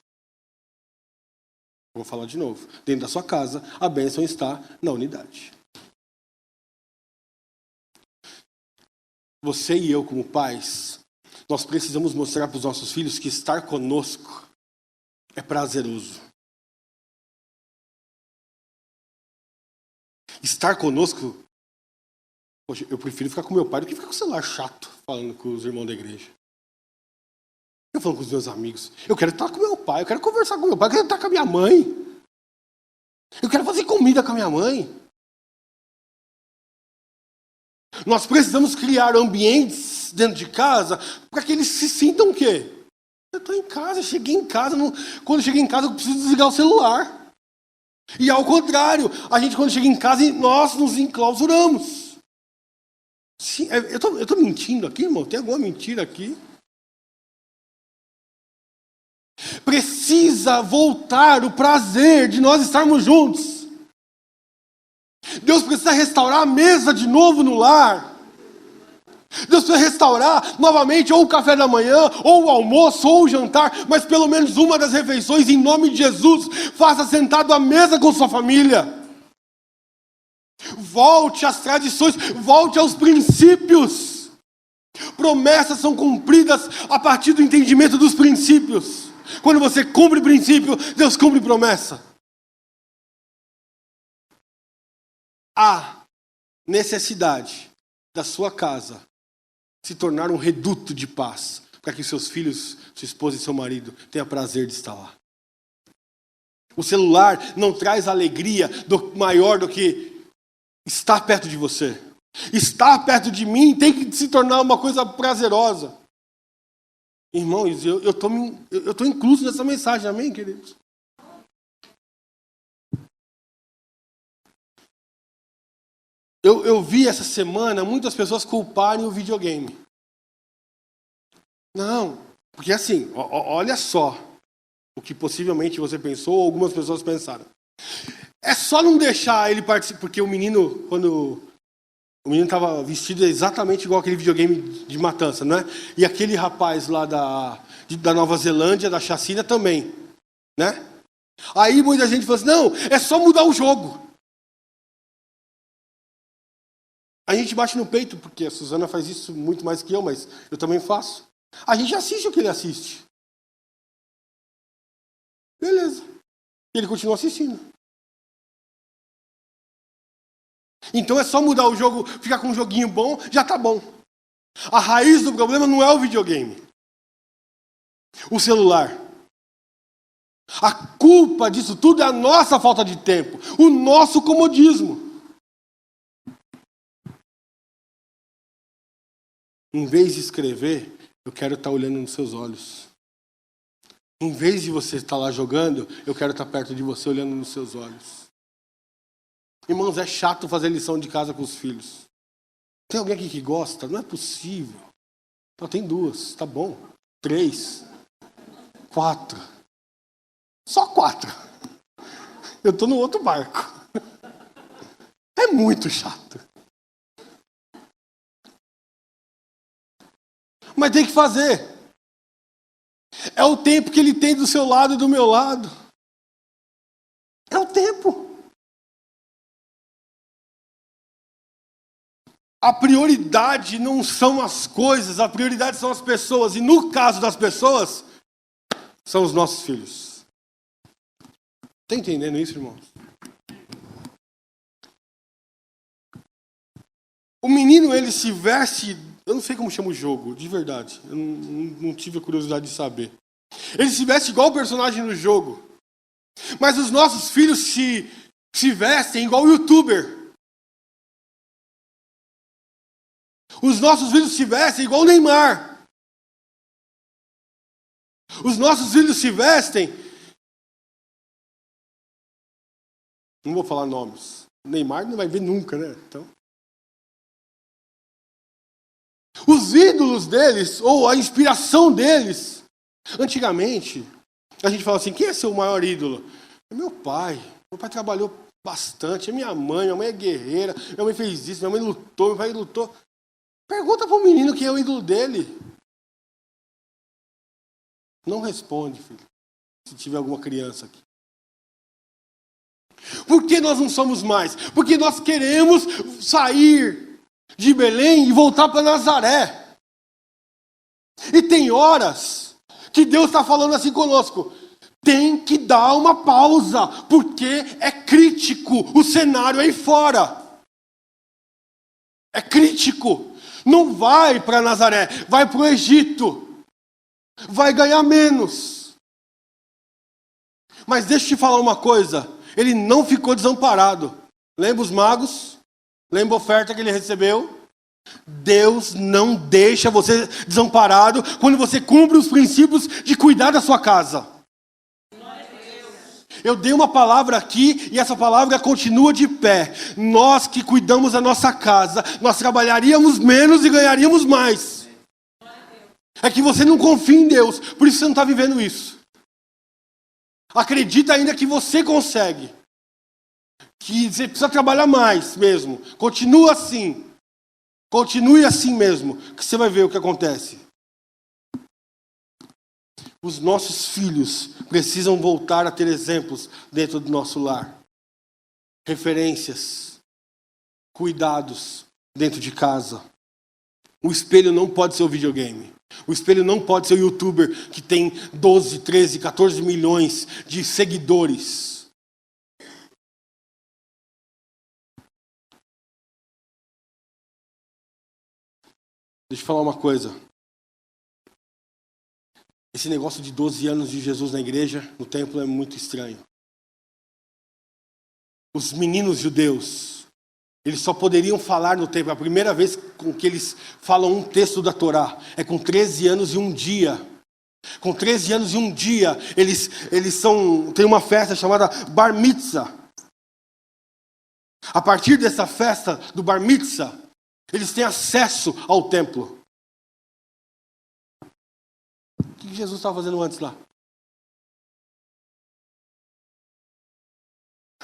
Vou falar de novo. Dentro da sua casa, a bênção está na unidade. Você e eu, como pais, nós precisamos mostrar para os nossos filhos que estar conosco é prazeroso. Estar conosco, poxa, eu prefiro ficar com meu pai do que ficar com o celular chato, falando com os irmãos da igreja. Eu falo com os meus amigos. Eu quero estar com meu pai, eu quero conversar com meu pai, eu quero estar com a minha mãe. Eu quero fazer comida com a minha mãe. Nós precisamos criar ambientes dentro de casa para que eles se sintam o quê? Eu estou em casa, cheguei em casa. Quando eu cheguei em casa, eu preciso desligar o celular. E ao contrário, a gente quando chega em casa, nós nos enclausuramos. Sim, eu estou mentindo aqui, irmão? Tem alguma mentira aqui? Precisa voltar o prazer de nós estarmos juntos. Deus precisa restaurar a mesa de novo no lar. Deus precisa restaurar novamente ou o café da manhã, ou o almoço, ou o jantar, mas pelo menos uma das refeições, em nome de Jesus, faça sentado à mesa com sua família. Volte às tradições, volte aos princípios. Promessas são cumpridas a partir do entendimento dos princípios. Quando você cumpre princípio, Deus cumpre promessa. Há necessidade da sua casa se tornar um reduto de paz, para que seus filhos, sua esposa e seu marido tenham prazer de estar lá. O celular não traz alegria maior do que estar perto de você. Estar perto de mim tem que se tornar uma coisa prazerosa. Irmãos, eu estou incluso nessa mensagem, amém, queridos? Eu vi essa semana muitas pessoas culparem o videogame. Não, porque assim, olha só o que possivelmente você pensou ou algumas pessoas pensaram. É só não deixar ele participar, porque o menino, quando o menino estava vestido exatamente igual aquele videogame de matança, né? E aquele rapaz lá da Nova Zelândia, da chacina também, né? Aí muita gente falou assim, não, é só mudar o jogo. A gente bate no peito, porque a Suzana faz isso muito mais que eu, mas eu também faço. A gente assiste o que ele assiste. Beleza. Ele continua assistindo. Então é só mudar o jogo, ficar com um joguinho bom, já tá bom. A raiz do problema não é o videogame. O celular. A culpa disso tudo é a nossa falta de tempo, o nosso comodismo. Em vez de escrever, eu quero estar olhando nos seus olhos. Em vez de você estar lá jogando, eu quero estar perto de você olhando nos seus olhos. Irmãos, é chato fazer lição de casa com os filhos. Tem alguém aqui que gosta? Não é possível. Então, tem 2, tá bom. 3, 4. Só 4. Eu estou no outro barco. É muito chato. Mas tem que fazer. É o tempo que ele tem do seu lado e do meu lado. É o tempo. A prioridade não são as coisas, a prioridade são as pessoas. E no caso das pessoas, são os nossos filhos. Está entendendo isso, irmãos? O menino, ele se veste... Eu não sei como chama o jogo, de verdade. Eu não tive a curiosidade de saber. Ele se veste igual o personagem no jogo. Mas os nossos filhos se vestem igual o youtuber. Os nossos filhos se vestem igual o Neymar. Os nossos filhos se vestem... Não vou falar nomes. O Neymar não vai ver nunca, né? Então... Os ídolos deles, ou a inspiração deles. Antigamente, a gente fala assim, quem é seu maior ídolo? É meu pai. Meu pai trabalhou bastante. É minha mãe é guerreira. Minha mãe fez isso, minha mãe lutou, meu pai lutou. Pergunta para o menino quem é o ídolo dele. Não responde, filho. Se tiver alguma criança aqui. Por que nós não somos mais? Porque nós queremos sair de Belém e voltar para Nazaré. E tem horas que Deus está falando assim conosco. Tem que dar uma pausa, porque é crítico o cenário aí fora. É crítico. Não vai para Nazaré, vai para o Egito. Vai ganhar menos. Mas deixa eu te falar uma coisa. Ele não ficou desamparado. Lembra os magos? Lembra a oferta que ele recebeu? Deus não deixa você desamparado quando você cumpre os princípios de cuidar da sua casa. Eu dei uma palavra aqui e essa palavra continua de pé. Nós que cuidamos da nossa casa, nós trabalharíamos menos e ganharíamos mais. É que você não confia em Deus, por isso você não está vivendo isso. Acredita ainda que você consegue. Que você precisa trabalhar mais mesmo. Continua assim. Continue assim mesmo, que você vai ver o que acontece. Os nossos filhos precisam voltar a ter exemplos dentro do nosso lar. Referências, cuidados dentro de casa. O espelho não pode ser o videogame. O espelho não pode ser o youtuber que tem 12, 13, 14 milhões de seguidores. Deixa eu falar uma coisa. Esse negócio de 12 anos de Jesus na igreja, no templo, é muito estranho. Os meninos judeus, eles só poderiam falar no templo. A primeira vez com que eles falam um texto da Torá é com 13 anos e um dia. Com 13 anos e um dia, eles têm uma festa chamada Bar Mitzvah. A partir dessa festa do Bar Mitzvah, eles têm acesso ao templo. O que Jesus estava fazendo antes lá?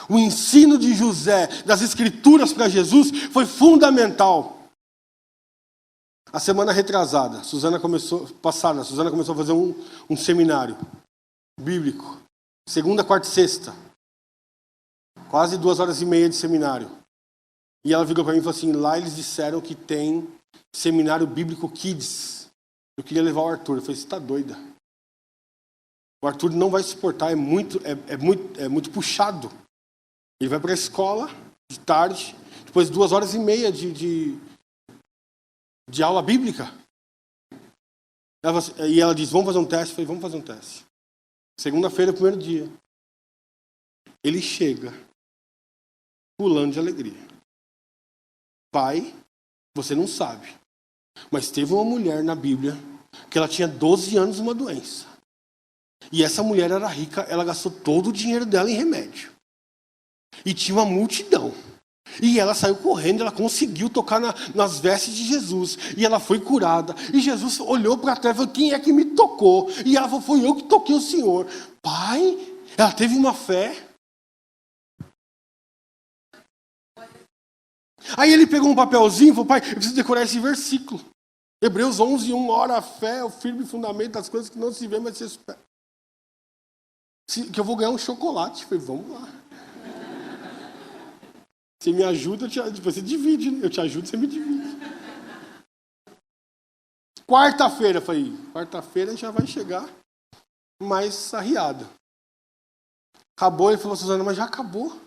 O ensino de José, das Escrituras para Jesus, foi fundamental. A semana retrasada, Suzana começou a fazer um seminário bíblico. Segunda, quarta e sexta. Quase 2h30 de seminário. E ela virou para mim e falou assim, lá eles disseram que tem seminário bíblico Kids. Eu queria levar o Arthur. Eu falei, você está doida? O Arthur não vai suportar, é muito puxado. Ele vai para a escola de tarde, depois 2h30 de aula bíblica. E ela disse, vamos fazer um teste? Eu falei, vamos fazer um teste. Segunda-feira, primeiro dia. Ele chega, pulando de alegria. Pai, você não sabe, mas teve uma mulher na Bíblia que ela tinha 12 anos uma doença. E essa mulher era rica, ela gastou todo o dinheiro dela em remédio. E tinha uma multidão. E ela saiu correndo, ela conseguiu tocar nas vestes de Jesus. E ela foi curada. E Jesus olhou para trás e falou, quem é que me tocou? E ela falou, foi eu que toquei o Senhor. Pai, ela teve uma fé. Aí ele pegou um papelzinho e falou, pai, eu preciso decorar esse versículo. Hebreus 11:1, ora a fé é o firme fundamento das coisas que não se vê, mas se espera. Que eu vou ganhar um chocolate. Eu falei, vamos lá. Você me ajuda, você divide, né? Eu te ajudo, você me divide. Quarta-feira, eu falei, quarta-feira já vai chegar mais arriado. Acabou, ele falou, Suzana, mas já acabou.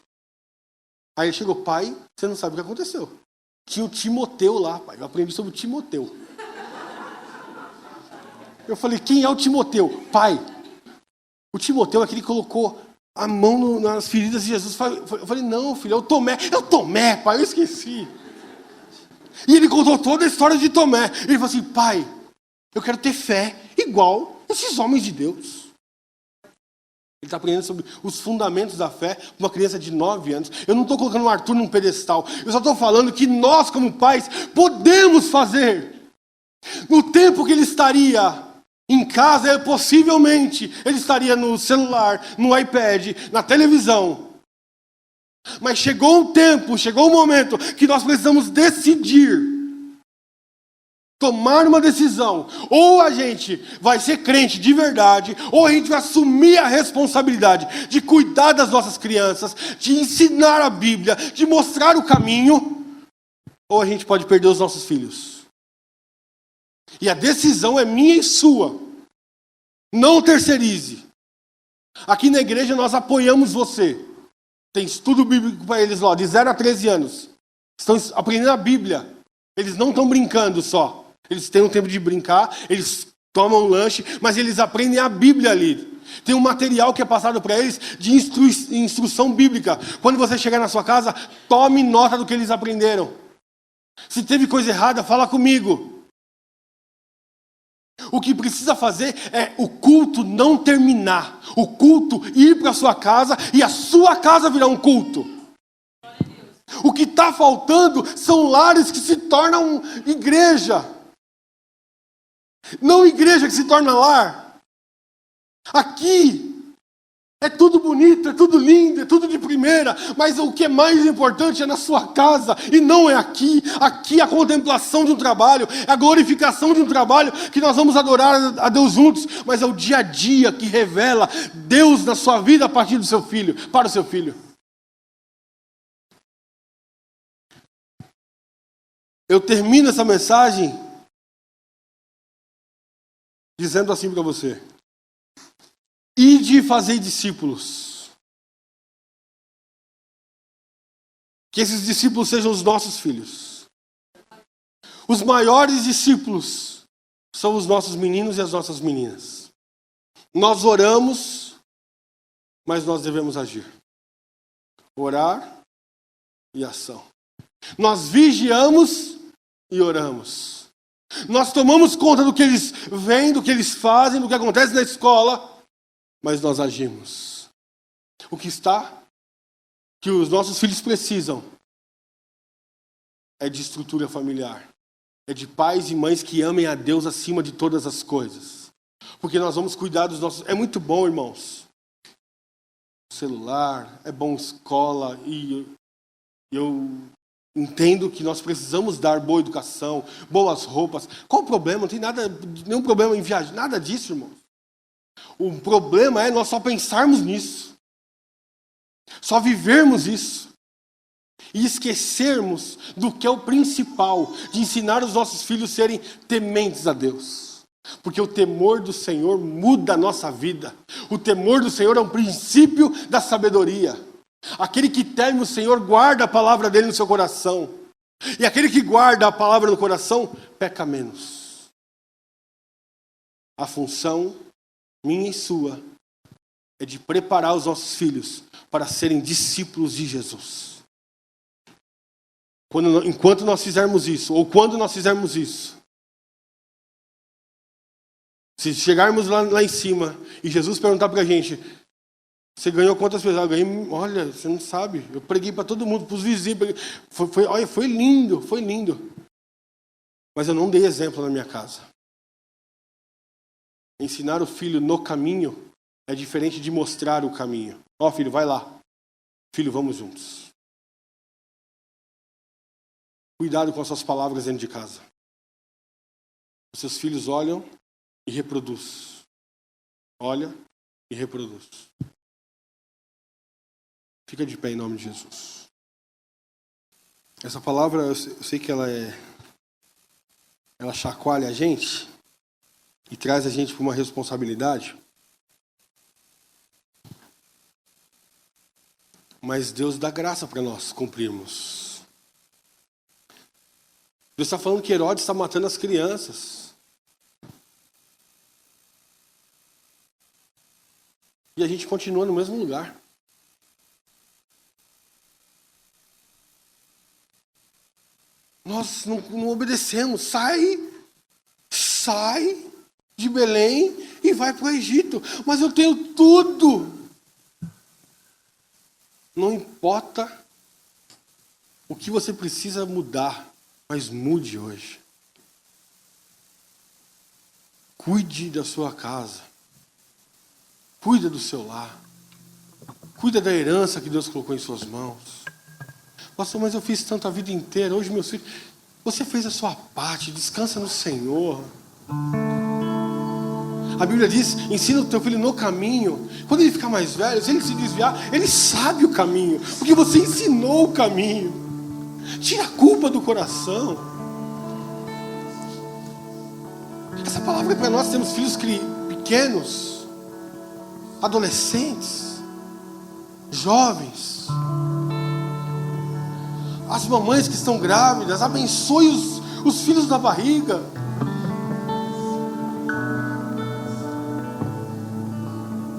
Aí ele chegou, pai, você não sabe o que aconteceu. Tinha o Timoteu lá, pai, eu aprendi sobre o Timoteu. Eu falei, quem é o Timoteu? Pai, o Timoteu é aquele que colocou a mão nas feridas de Jesus. Eu falei, não, filho, é o Tomé. É o Tomé, pai, eu esqueci. E ele contou toda a história de Tomé. Ele falou assim, pai, eu quero ter fé igual esses homens de Deus. Ele está aprendendo sobre os fundamentos da fé com uma criança de 9 anos. Eu não estou colocando o Arthur num pedestal. Eu só estou falando que nós, como pais, podemos fazer. No tempo que ele estaria em casa, possivelmente, ele estaria no celular, no iPad, na televisão. Mas chegou um tempo, chegou um momento que nós precisamos decidir. Tomar uma decisão. Ou a gente vai ser crente de verdade, ou a gente vai assumir a responsabilidade de cuidar das nossas crianças, de ensinar a Bíblia, de mostrar o caminho, ou a gente pode perder os nossos filhos. E a decisão é minha e sua. Não terceirize. Aqui na igreja nós apoiamos você. Tem estudo bíblico para eles lá, de 0 a 13 anos. Estão aprendendo a Bíblia. Eles não estão brincando só. Eles têm um tempo de brincar, eles tomam um lanche, mas eles aprendem a Bíblia ali. Tem um material que é passado para eles de instrução bíblica. Quando você chegar na sua casa, tome nota do que eles aprenderam. Se teve coisa errada, fala comigo. O que precisa fazer é o culto não terminar. O culto ir para a sua casa e a sua casa virar um culto. O que está faltando são lares que se tornam igreja. Não igreja que se torna lar. Aqui é tudo bonito, é tudo lindo, é tudo de primeira, mas o que é mais importante é na sua casa, e não é aqui. Aqui é a contemplação de um trabalho, é a glorificação de um trabalho, que nós vamos adorar a Deus juntos, mas é o dia a dia que revela Deus na sua vida a partir do seu filho, para o seu filho. Eu termino essa mensagem dizendo assim para você: ide fazer discípulos. Que esses discípulos sejam os nossos filhos. Os maiores discípulos são os nossos meninos e as nossas meninas. Nós oramos, mas nós devemos agir. Orar e ação. Nós vigiamos e oramos. Nós tomamos conta do que eles veem, do que eles fazem, do que acontece na escola, mas nós agimos. O que os nossos filhos precisam é de estrutura familiar. É de pais e mães que amem a Deus acima de todas as coisas. Porque nós vamos cuidar dos nossos... É muito bom, irmãos. Celular, é bom escola, e eu entendo que nós precisamos dar boa educação, boas roupas. Qual o problema? Não tem nenhum problema em viajar, nada disso, irmãos. O problema é nós só pensarmos nisso. Só vivermos isso. E esquecermos do que é o principal, de ensinar os nossos filhos a serem tementes a Deus. Porque o temor do Senhor muda a nossa vida. O temor do Senhor é um princípio da sabedoria. Aquele que teme o Senhor guarda a palavra dele no seu coração. E aquele que guarda a palavra no coração peca menos. A função, minha e sua, é de preparar os nossos filhos para serem discípulos de Jesus. Enquanto nós fizermos isso, ou quando nós fizermos isso, se chegarmos lá em cima e Jesus perguntar para a gente, você ganhou quantas pessoas? Eu ganhei, olha, você não sabe, eu preguei para todo mundo, para os vizinhos, olha, foi lindo, foi lindo. Mas eu não dei exemplo na minha casa. Ensinar o filho no caminho é diferente de mostrar o caminho. Ó, filho, vai lá. Filho, vamos juntos. Cuidado com as suas palavras dentro de casa. Os seus filhos olham e reproduz. Olha e reproduz. Fica de pé em nome de Jesus. Essa palavra, eu sei que ela chacoalha a gente e traz a gente para uma responsabilidade. Mas Deus dá graça para nós cumprirmos. Deus está falando que Herodes está matando as crianças. E a gente continua no mesmo lugar. Nós não obedecemos. Sai de Belém e vai para o Egito. Mas eu tenho tudo. Não importa o que você precisa mudar, mas mude hoje. Cuide da sua casa. Cuida do seu lar. Cuida da herança que Deus colocou em suas mãos. Pastor, mas eu fiz tanto a vida inteira. Hoje, meus filhos, você fez a sua parte. Descansa no Senhor. A Bíblia diz, ensina o teu filho no caminho. Quando ele ficar mais velho, se ele se desviar, ele sabe o caminho. Porque você ensinou o caminho. Tira a culpa do coração. Essa palavra é para nós. Temos filhos pequenos, adolescentes, jovens. As mamães que estão grávidas, abençoe os filhos da barriga.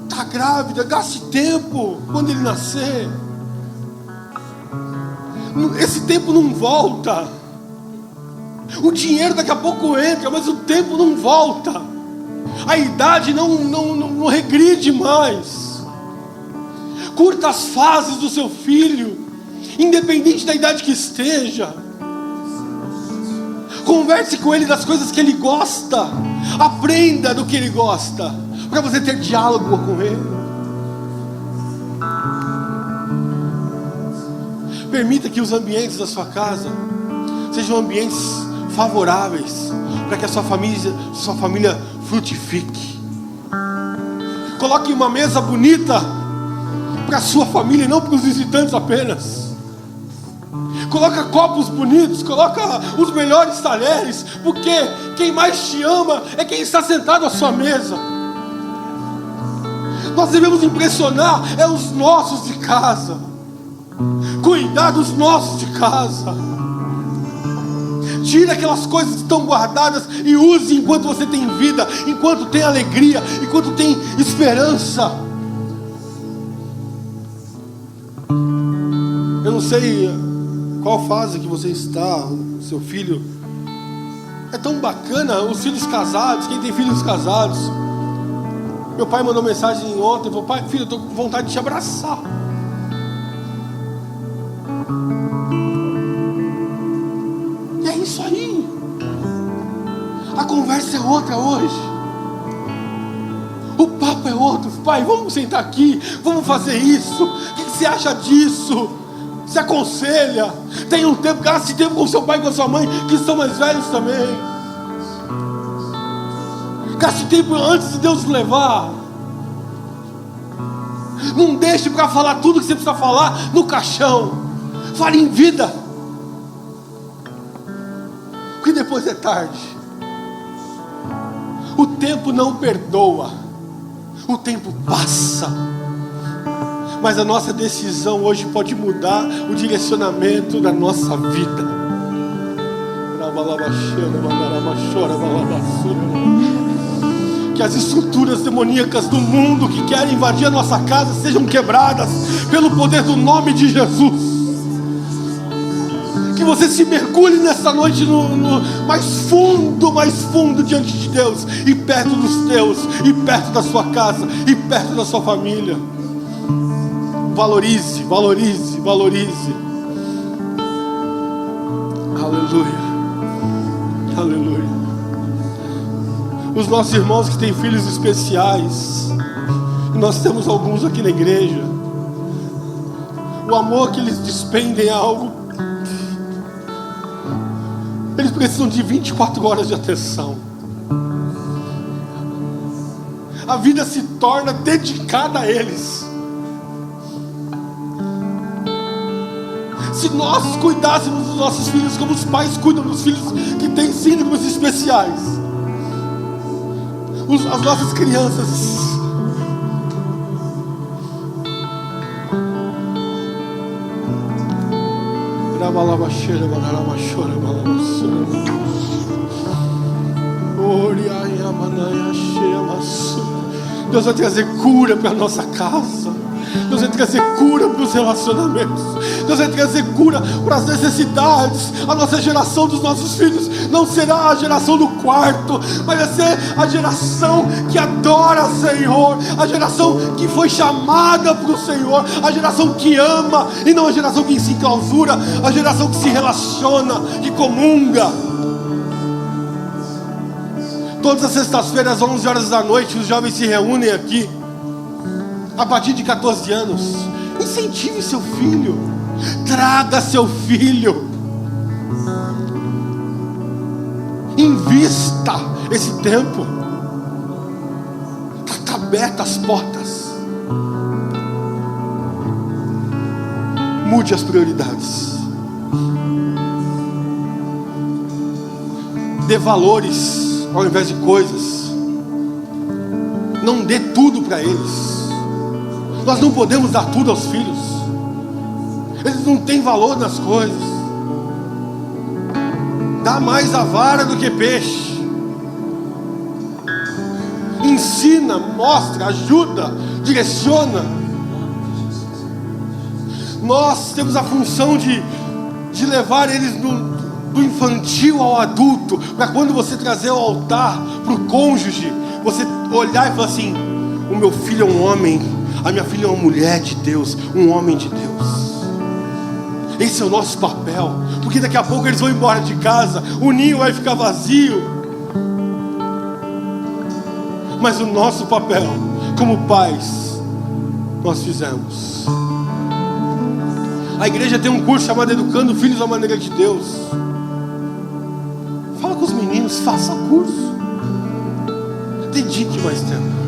Está grávida, gaste tempo quando ele nascer. Esse tempo não volta. O dinheiro daqui a pouco entra, mas o tempo não volta. A idade não regride mais. Curta as fases do seu filho, independente da idade que esteja. Converse com ele das coisas que ele gosta. Aprenda do que ele gosta, para você ter diálogo com ele. Permita que os ambientes da sua casa sejam ambientes favoráveis para que a sua família frutifique. Coloque uma mesa bonita para a sua família e não para os visitantes apenas. Coloca copos bonitos, coloca os melhores talheres, porque quem mais te ama é quem está sentado à sua mesa. Nós devemos impressionar os nossos de casa. Cuidar dos nossos de casa. Tire aquelas coisas que estão guardadas e use enquanto você tem vida, enquanto tem alegria, enquanto tem esperança. Eu não sei qual fase que você está, seu filho. É tão bacana os filhos casados, quem tem filhos casados. Meu pai mandou mensagem ontem, falou, pai, filho, eu estou com vontade de te abraçar. E é isso aí. A conversa é outra hoje. O papo é outro. Pai, vamos sentar aqui, vamos fazer isso. O que você acha disso? Se aconselha. Tenha um tempo, gaste tempo com seu pai e com a sua mãe, que são mais velhos também. Gaste tempo antes de Deus levar. Não deixe para falar tudo que você precisa falar no caixão. Fale em vida, porque depois é tarde. O tempo não perdoa. O tempo passa. Mas a nossa decisão hoje pode mudar o direcionamento da nossa vida. Que as estruturas demoníacas do mundo que querem invadir a nossa casa sejam quebradas pelo poder do nome de Jesus. Que você se mergulhe nessa noite no mais fundo diante de Deus, e perto dos teus, e perto da sua casa, e perto da sua família. Valorize, valorize, valorize. Aleluia, aleluia. Os nossos irmãos que têm filhos especiais, e nós temos alguns aqui na igreja, o amor que eles despendem é algo. Eles precisam de 24 horas de atenção. A vida se torna dedicada a eles. Se nós cuidássemos dos nossos filhos como os pais cuidam dos filhos que têm síndromes especiais, as nossas crianças Deus vai trazer cura para a nossa casa. Deus vai trazer cura para os relacionamentos. Deus vai trazer cura para as necessidades. A nossa geração dos nossos filhos não será a geração do quarto, mas vai ser a geração que adora o Senhor, a geração que foi chamada para o Senhor, a geração que ama e não a geração que se enclausura, a geração que se relaciona, que comunga. Todas as sextas-feiras, às 11 horas da noite, os jovens se reúnem aqui. A partir de 14 anos, incentive seu filho, traga seu filho, invista esse tempo. Está abertas as portas. Mude as prioridades. Dê valores ao invés de coisas. Não dê tudo para eles. Nós não podemos dar tudo aos filhos. Eles não têm valor nas coisas. Dá mais a vara do que peixe. Ensina, mostra, ajuda, direciona. Nós temos a função de levar eles do infantil ao adulto, para quando você trazer ao altar para o cônjuge, você olhar e falar assim: o meu filho é um homem, a minha filha é uma mulher de Deus, um homem de Deus. Esse é o nosso papel, porque daqui a pouco eles vão embora de casa, o ninho vai ficar vazio. Mas o nosso papel, como pais, nós fizemos. A igreja tem um curso chamado Educando Filhos à Maneira de Deus. Fala com os meninos, faça curso. Dedique mais tempo.